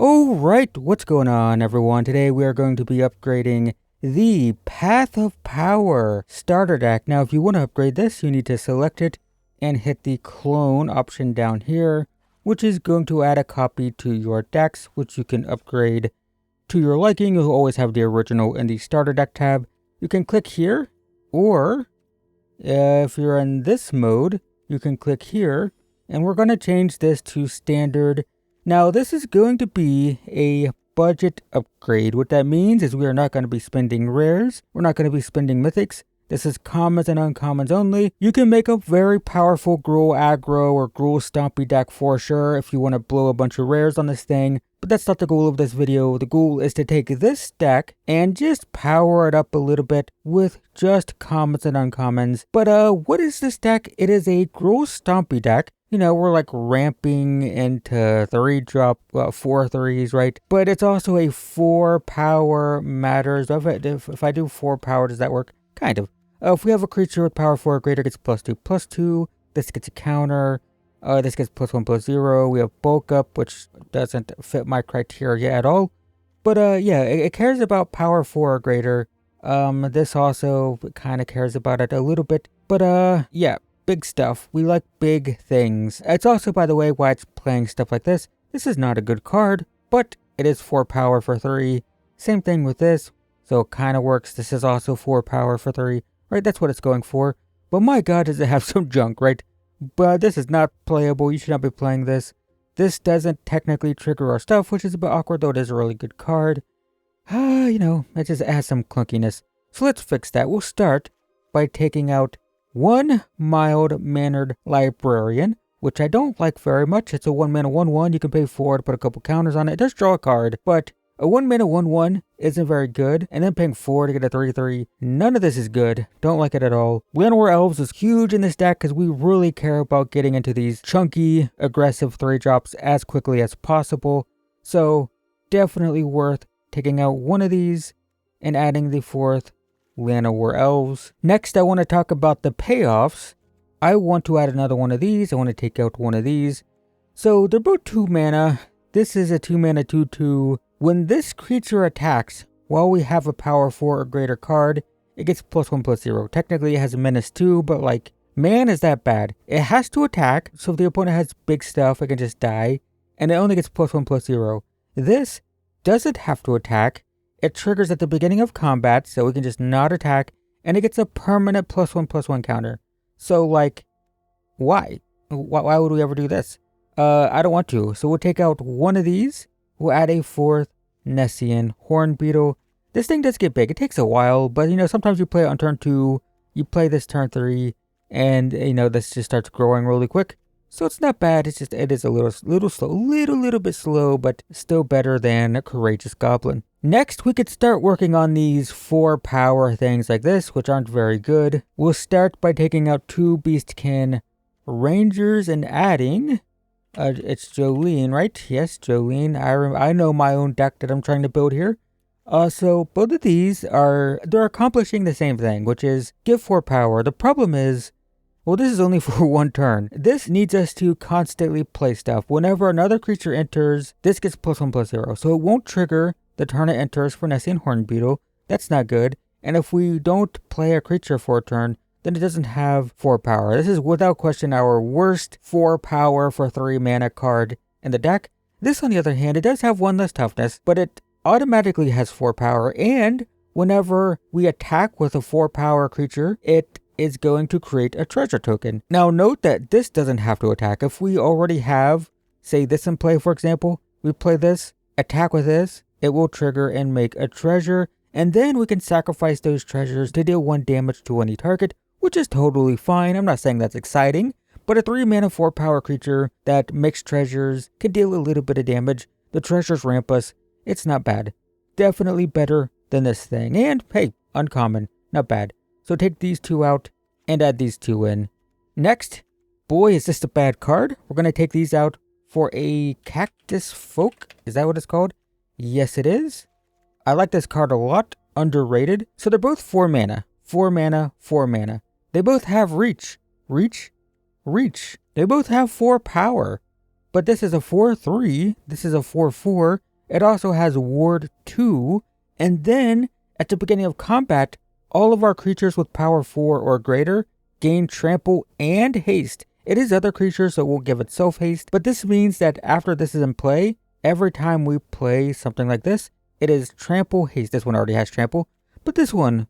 Alright, what's going on everyone? Today we are going to be upgrading the Path of Power starter deck. Now if you want to upgrade this, you need to select it and hit the clone option down here, which is going to add a copy to your decks, which you can upgrade to your liking. You'll always have the original in the starter deck tab. You can click here, or if you're in this mode, you can click here, and we're going to change this to standard. Now, this is going to be a budget upgrade. What that means is we are not going to be spending rares. We're not going to be spending mythics. This is commons and uncommons only. You can make a very powerful Gruul aggro or Gruul stompy deck for sure if you want to blow a bunch of rares on this thing. But that's not the goal of this video. The goal is to take this deck and just power it up a little bit with just commons and uncommons. But what is this deck? It is a Gruul stompy deck. You know, we're like ramping into 3-drop, 4 threes, right? But it's also a 4 power matters. If I do 4 power, does that work? Kind of. If we have a creature with power 4 or greater, gets +2/+2. This gets a counter. This gets +1/+0. We have bulk up, which doesn't fit my criteria at all. But yeah, it cares about power 4 or greater. This also kind of cares about it a little bit. But yeah. Big stuff. We like big things. It's also, by the way, why it's playing stuff like this. This is not a good card, but it is 4 power for 3. Same thing with this, so it kind of works. This is also 4 power for 3, right? That's what it's going for. But my god, does it have some junk, right? But this is not playable. You should not be playing this. This doesn't technically trigger our stuff, which is a bit awkward, though it is a really good card. You know, it just adds some clunkiness. So let's fix that. We'll start by taking out one mild-mannered librarian, which I don't like very much. It's a 1-mana 1/1. You can pay 4 to put a couple counters on it. It does draw a card, but a 1-mana 1/1 isn't very good. And then paying 4 to get a 3/3. None of this is good. Don't like it at all. Llanowar Elves is huge in this deck because we really care about getting into these chunky, aggressive 3-drops as quickly as possible. So definitely worth taking out one of these and adding the 4th Llanowar Elves. Next, I want to talk about the payoffs. I want to add another one of these. I want to take out one of these. So they're both 2 mana. This is a 2-mana 2/2. When this creature attacks, while we have a power 4 or greater card, it gets +1/+0. Technically, it has a -2, but like, man, is that bad. It has to attack, so if the opponent has big stuff, it can just die, and it only gets +1/+0. This doesn't have to attack. It triggers at the beginning of combat, so we can just not attack, and it gets a permanent +1/+1 counter. So, like, why? Why would we ever do this? I don't want to. So we'll take out one of these. We'll add a 4th Nessian Horn Beetle. This thing does get big. It takes a while, but, you know, sometimes you play it on turn 2, you play this turn 3, and, you know, this just starts growing really quick. So it's not bad. It's just, it is a little slow, little bit slow, but still better than a Courageous Goblin. Next, we could start working on these 4 power things like this, which aren't very good. We'll start by taking out 2 Beastkin Rangers and adding, it's Jolene, right? Yes, Jolene. I know my own deck that I'm trying to build here. So both of these they're accomplishing the same thing, which is give 4 power. The problem is, well, this is only for 1 turn. This needs us to constantly play stuff. Whenever another creature enters, this gets +1/+0. So it won't trigger the turn it enters for Nessian Horn Beetle. That's not good. And if we don't play a creature for a turn, then it doesn't have 4 power. This is without question our worst 4 power for 3 mana card in the deck. This, on the other hand, it does have 1 less toughness, but it automatically has 4 power. And whenever we attack with a 4 power creature, it is going to create a treasure token. Now note that this doesn't have to attack. If we already have, say this in play, for example, we play this, attack with this, it will trigger and make a treasure, and then we can sacrifice those treasures to deal 1 damage to any target, which is totally fine. I'm not saying that's exciting, but a 3-mana 4 power creature that makes treasures can deal a little bit of damage. The treasures ramp us. It's not bad. Definitely better than this thing. And hey, uncommon, not bad. So take these 2 out and add these 2 in. Next, boy, is this a bad card. We're going to take these out for a Cactus Folk. Is that what it's called? Yes, it is. I like this card a lot. Underrated. So they're both 4 mana. 4 mana, 4 mana. They both have reach. Reach. They both have 4 power. But this is a 4/3. This is a 4/4. It also has Ward 2, and then at the beginning of combat, all of our creatures with power 4 or greater gain trample and haste. It is other creatures, so it won't give itself haste, but this means that after this is in play, every time we play something like this, it is trample haste. This one already has trample, but this one,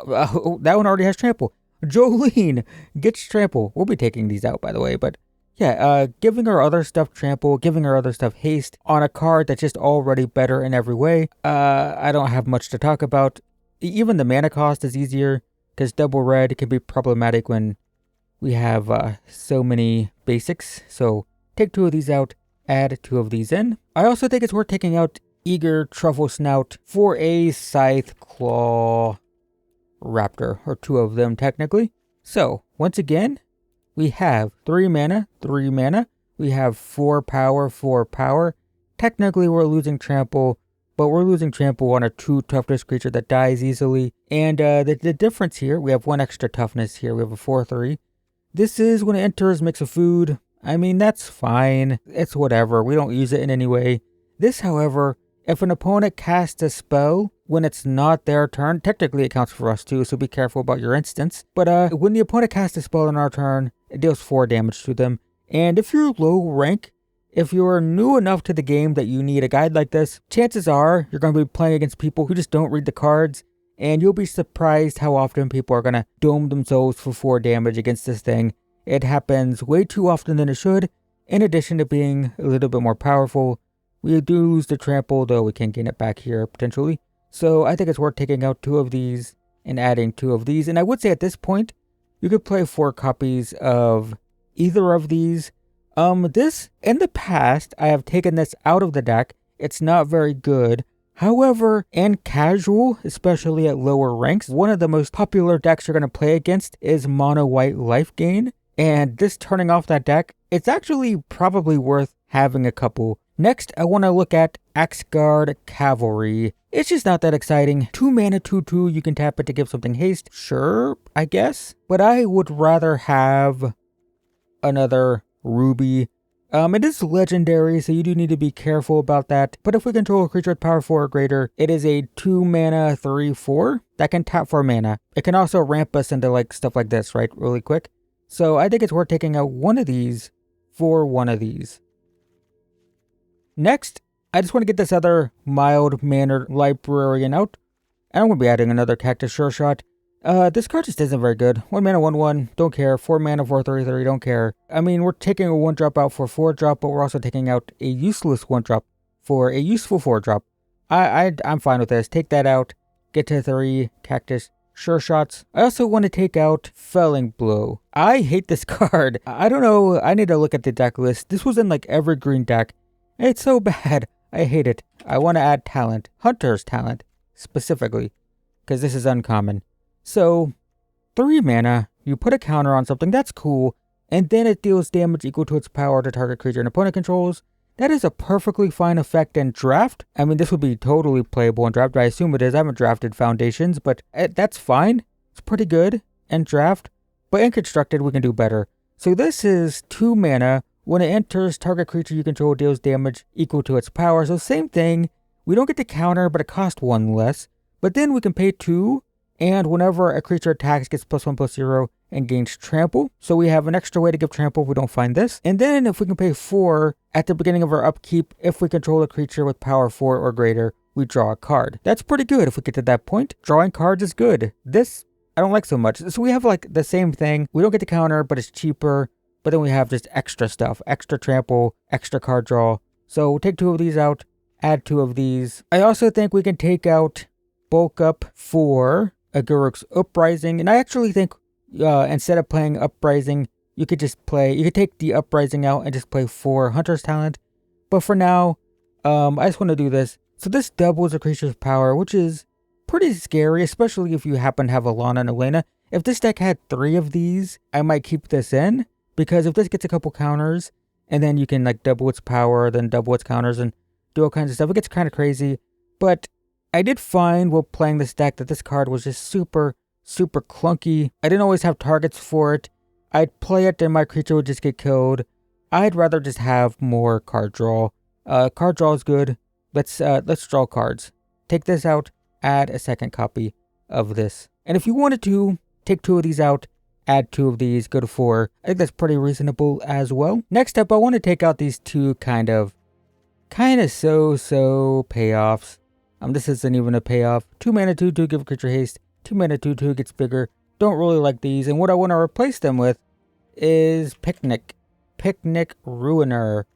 that one already has trample. Jolene gets trample. We'll be taking these out, by the way, but yeah, giving our other stuff trample, giving our other stuff haste on a card that's just already better in every way. I don't have much to talk about. Even the mana cost is easier, because double red can be problematic when we have so many basics. So take 2 of these out, add 2 of these in. I also think it's worth taking out Eager Truffle Snout for a Scythe Claw Raptor, or 2 of them technically. So once again, we have 3 mana, 3 mana. We have 4 power, 4 power. Technically we're losing trample, but we're losing trample on a 2 toughness creature that dies easily. And the difference here, we have 1 extra toughness here. We have a 4/3. This is when it enters Mix of Food. I mean, that's fine. It's whatever. We don't use it in any way. This, however, if an opponent casts a spell when it's not their turn, technically it counts for us too, so be careful about your instance. But when the opponent casts a spell on our turn, it deals 4 damage to them. And if you're low rank, if you're new enough to the game that you need a guide like this, chances are you're going to be playing against people who just don't read the cards, and you'll be surprised how often people are going to dome themselves for 4 damage against this thing. It happens way too often than it should. In addition to being a little bit more powerful, we do lose the trample, though we can gain it back here potentially. So I think it's worth taking out 2 of these and adding 2 of these. And I would say at this point, you could play 4 copies of either of these. This, in the past, I have taken this out of the deck. It's not very good. However, in casual, especially at lower ranks, one of the most popular decks you're going to play against is Mono White Life Gain. And this turning off that deck, it's actually probably worth having a couple. Next, I want to look at Axguard Cavalry. It's just not that exciting. 2 mana, 2/2, you can tap it to give something haste. Sure, I guess. But I would rather have another Ruby. It is legendary, so you do need to be careful about that. But if we control a creature with power 4 or greater, it is a 2 mana 3/4 that can tap for mana. It can also ramp us into like stuff like this, right? Really quick. So I think it's worth taking out 1 of these for 1 of these. Next, I just want to get this other mild-mannered librarian out. And I'm going to be adding another Cactus Sure Shot. This card just isn't very good. 1 mana, 1/1, don't care. 4 mana, 4/3/3, don't care. I mean, we're taking a 1-drop out for a 4-drop, but we're also taking out a useless 1-drop for a useful 4-drop. I'm fine with this. Take that out. Get to 3 Cactus Sure Shots. I also want to take out Felling Blow. I hate this card. I don't know. I need to look at the deck list. This was in like every green deck. It's so bad. I hate it. I want to add talent. Hunter's talent, specifically, because this is uncommon. So, 3 mana, you put a counter on something, that's cool, and then it deals damage equal to its power to target creature an opponent controls. That is a perfectly fine effect in draft. I mean, this would be totally playable in draft. I assume it is. I haven't drafted Foundations, but that's fine. It's pretty good in draft, but in constructed, we can do better. So this is 2 mana. When it enters, target creature you control deals damage equal to its power. So same thing. We don't get the counter, but it costs 1 less. But then we can pay 2, and whenever a creature attacks, gets +1/+0 and gains trample. So we have an extra way to give trample if we don't find this. And then if we can pay 4 at the beginning of our upkeep, if we control a creature with power 4 or greater, we draw a card. That's pretty good if we get to that point. Drawing cards is good. This, I don't like so much. So we have like the same thing. We don't get the counter, but it's cheaper. But then we have just extra stuff, extra trample, extra card draw. So we'll take 2 of these out, add 2 of these. I also think we can take out Bulk Up for Aguruk's Uprising. And I actually think instead of playing Uprising, you could take the Uprising out and just play 4 Hunter's Talent. But for now, I just want to do this. So this doubles a creature's power, which is pretty scary, especially if you happen to have Alana and Elena. If this deck had 3 of these, I might keep this in. Because if this gets a couple counters, and then you can like double its power, then double its counters, and do all kinds of stuff, it gets kind of crazy. But I did find while playing this deck that this card was just super, super clunky. I didn't always have targets for it. I'd play it and my creature would just get killed. I'd rather just have more card draw. Card draw is good. let's draw cards. Take this out, add a second copy of this. And if you wanted to, take 2 of these out, add 2 of these, go to 4. I think that's pretty reasonable as well. Next up, I want to take out these 2 kind of so payoffs. This isn't even a payoff. 2 mana 2/2 give a creature haste. 2 mana 2/2 gets bigger. Don't really like these. And what I want to replace them with is Picnic. Picnic Ruiner.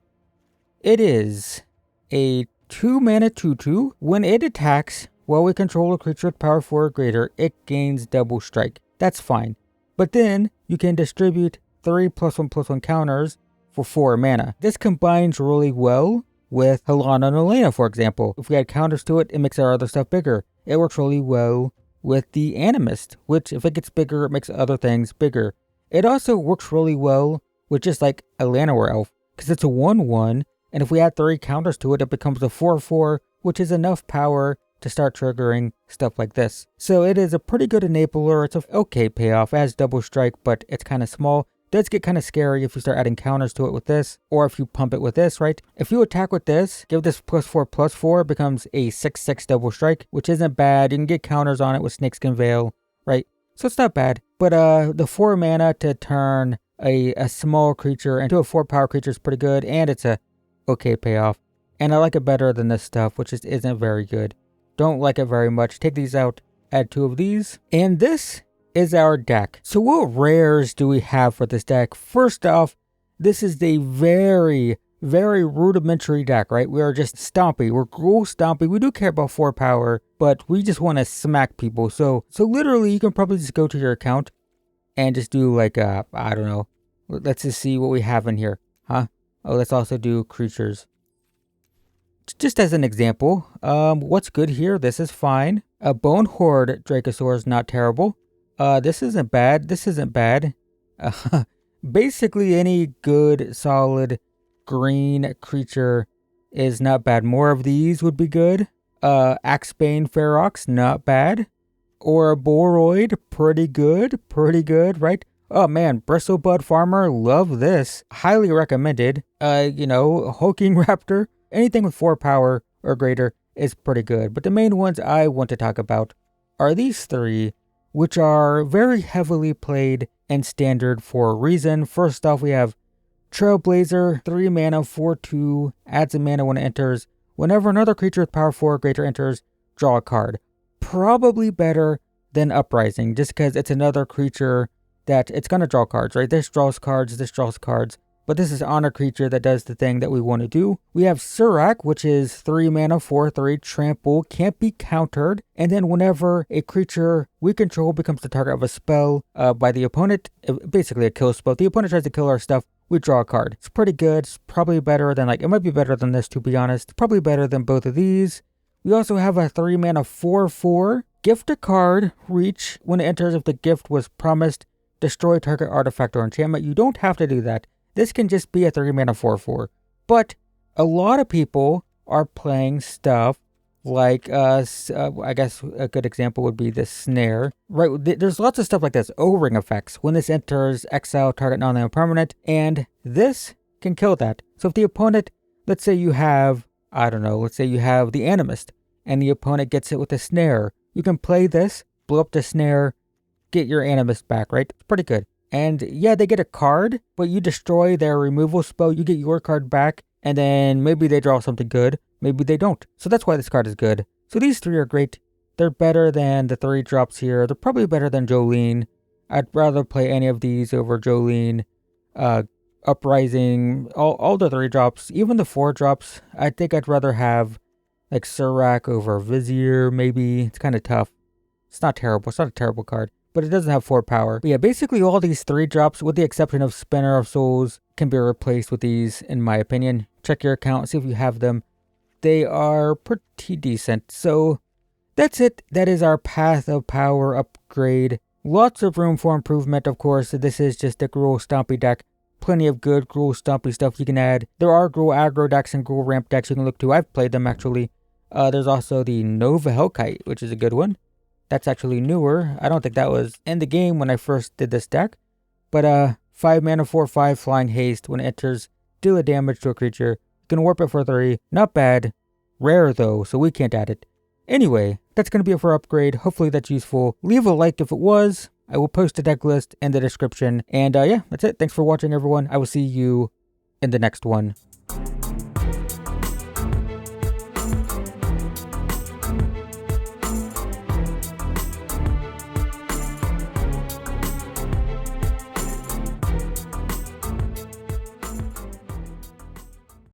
It is a 2 mana 2/2. When it attacks, while we control a creature with power 4 or greater, it gains double strike. That's fine. But then you can distribute 3 +1/+1 counters for 4 mana. This combines really well with Helana and Elena, for example. If we add counters to it, it makes our other stuff bigger. It works really well with the Animist, which if it gets bigger, it makes other things bigger. It also works really well with just like a Llanowar Elf, because it's a 1/1, and if we add 3 counters to it, it becomes a 4/4, which is enough power to start triggering stuff like this. So it is a pretty good enabler. It's an okay payoff. It has double strike, but it's kind of small. It does get kind of scary if you start adding counters to it with this, or if you pump it with this, right? If you attack with this, give this +4/+4, it becomes a 6/6 double strike, which isn't bad. You can get counters on it with Snakeskin Veil, right? So it's not bad. But the 4 mana to turn a small creature into a 4-power creature is pretty good, and it's a okay payoff. And I like it better than this stuff, which just isn't very good. Don't like it very much. Take these out, add 2 of these, and this is our deck. So what rares do we have for this deck? First off, this is a very rudimentary deck, right? We are just stompy. We're Gruul stompy. We do care about 4 power, but we just want to smack people. So literally, you can probably just go to your account and just do like, I don't know. Let's just see what we have in here, huh? Oh, let's also do creatures. Just as an example, what's good here? This is fine. A Bone Horde Dracosaur is not terrible. This isn't bad. This isn't bad. Basically, any good, solid green creature is not bad. More of these would be good. Axebane Ferox, not bad. Or a Boroid, pretty good, right? Oh man, Bristlebud Farmer, love this. Highly recommended. Hulking Raptor, anything with 4 power or greater is pretty good. But the main ones I want to talk about are these 3, which are very heavily played in Standard for a reason. First off, we have Trailblazer, 3 mana, 4/2, adds a mana when it enters. Whenever another creature with power 4 or greater enters, draw a card. Probably better than Uprising, just because it's another creature that it's going to draw cards, right? This draws cards, but this is on a creature that does the thing that we want to do. We have Surak, which is 3 mana, 4/3, trample, can't be countered. And then whenever a creature we control becomes the target of a spell by the opponent, basically a kill spell, if the opponent tries to kill our stuff, we draw a card. It's pretty good. It's probably better than, it might be better than this, to be honest. Probably better than both of these. We also have a 3 mana, 4/4. Gift a card, reach, when it enters if the gift was promised, destroy target artifact or enchantment. You don't have to do that. This can just be a 3 mana 4/4. But a lot of people are playing stuff like, I guess a good example would be the Snare. Right, there's lots of stuff like this. O-ring effects. When this enters, exile target non-land permanent, and this can kill that. So if the opponent, let's say you have the Animist, and the opponent gets hit with a Snare, you can play this, blow up the Snare, get your Animist back, right? It's pretty good. And yeah, they get a card, but you destroy their removal spell, you get your card back, and then maybe they draw something good, maybe they don't. So that's why this card is good. So these 3 are great. They're better than the 3 drops here. They're probably better than Jolene. I'd rather play any of these over Jolene, Uprising, all the 3 drops, even the 4 drops. I think I'd rather have like Surak over Vizier, maybe. It's kind of tough. It's not terrible. It's not a terrible card, but it doesn't have 4 power. But yeah, basically all these 3 drops, with the exception of Spinner of Souls, can be replaced with these, in my opinion. Check your account, see if you have them. They are pretty decent. So that's it. That is our Path of Power upgrade. Lots of room for improvement, of course. This is just a Gruul Stompy deck. Plenty of good Gruul Stompy stuff you can add. There are Gruul Aggro decks and Gruul Ramp decks you can look to. I've played them, actually. There's also the Nova Hellkite, which is a good one. That's actually newer. I don't think that was in the game when I first did this deck. But 5 mana, 4/5, flying haste. When it enters, deal a damage to a creature. You can warp it for 3. Not bad. rare though, so we can't add it. Anyway, that's going to be it for upgrade. Hopefully that's useful. Leave a like if it was. I will post a deck list in the description. And yeah, that's it. Thanks for watching, everyone. I will see you in the next one.